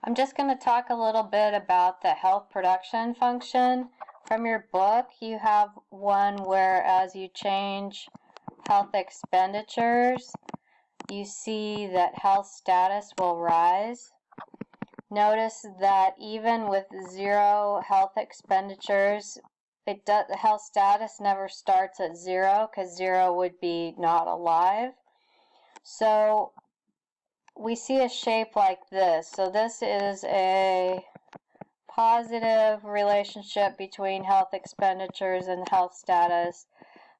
I'm just going to talk a little bit about the health production function. From your book, you have one where as you change health expenditures, you see that health status will rise. Notice that even with zero health expenditures, the health status never starts at zero because zero would be not alive. So we see a shape like this. So this is a positive relationship between health expenditures and health status,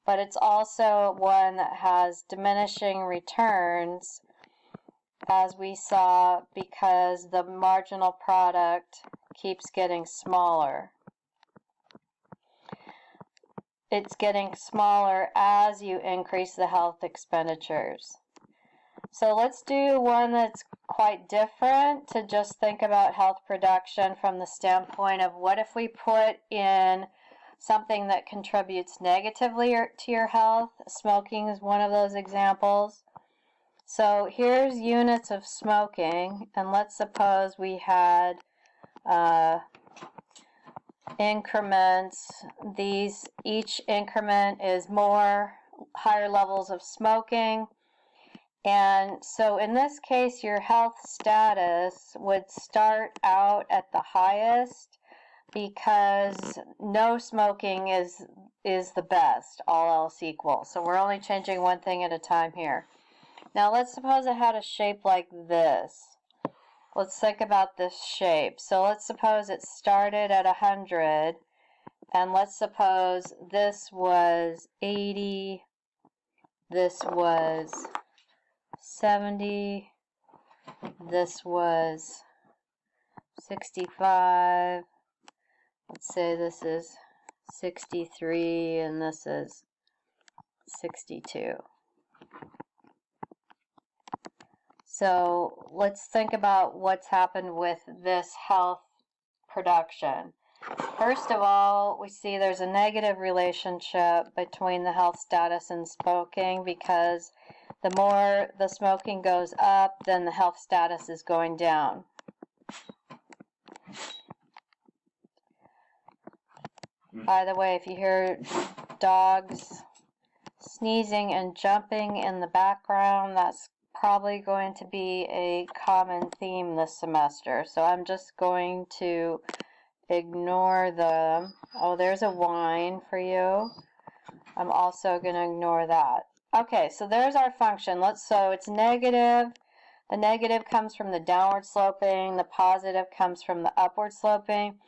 but it's also one that has diminishing returns, as we saw, because the marginal product keeps getting smaller. It's getting smaller as you increase the health expenditures. So let's do one that's quite different, to just think about health production from the standpoint of what if we put in something that contributes negatively to your health. Smoking is one of those examples. So here's units of smoking, and let's suppose we had increments. Each increment is higher levels of smoking. And so in this case, your health status would start out at the highest because no smoking is the best, all else equal. So we're only changing one thing at a time here. Now let's suppose it had a shape like this. Let's think about this shape. So let's suppose it started at 100, and let's suppose this was 80, this was 70, this was 65, let's say this is 63, and this is 62. So let's think about what's happened with this health production. First of all, we see there's a negative relationship between the health status and smoking, because the more the smoking goes up, then the health status is going down. By the way, if you hear dogs sneezing and jumping in the background, that's probably going to be a common theme this semester. So I'm just going to ignore them. Oh, there's a whine for you. I'm also going to ignore that. Okay, so there's our function. So it's negative. The negative comes from the downward sloping. The positive comes from the upward sloping.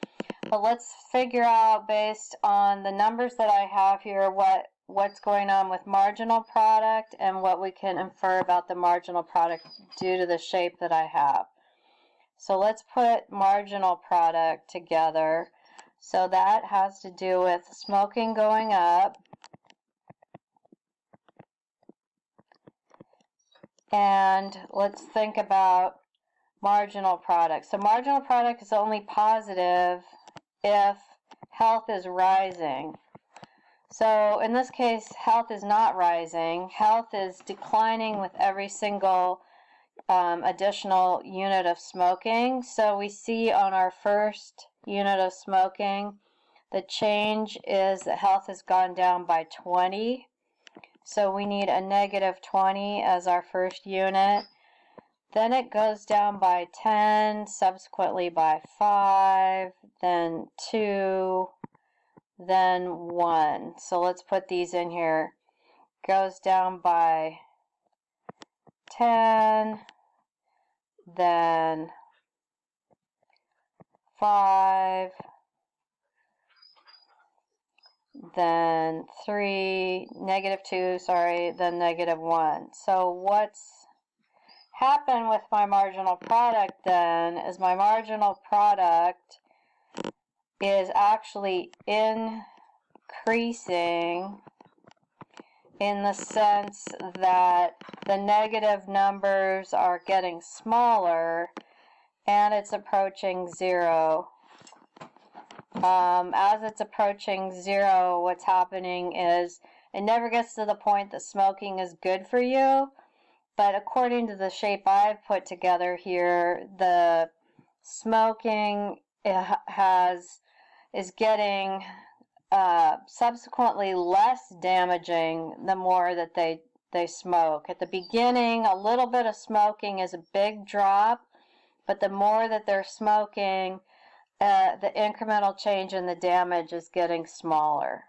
But let's figure out, based on the numbers that I have here, what's going on with marginal product and what we can infer about the marginal product due to the shape that I have. So let's put marginal product together. So that has to do with smoking going up, and let's think about marginal product. So marginal product is only positive if health is rising. So in this case, health is not rising. Health is declining with every single additional unit of smoking. So we see on our first unit of smoking, the change is that health has gone down by 20. So we need a negative 20 as our first unit. Then it goes down by 10, subsequently by 5, then 2, then 1. So let's put these in here. Goes down by 10, then 5, then 3, negative 2, sorry, then negative 1. So what's happened with my marginal product then is my marginal product is actually increasing in the sense that the negative numbers are getting smaller and it's approaching 0. As it's approaching 0, what's happening is it never gets to the point that smoking is good for you, but according to the shape I've put together here, the smoking is getting subsequently less damaging the more that they smoke. At the beginning, a little bit of smoking is a big drop, but the more that they're smoking, the incremental change in the damage is getting smaller.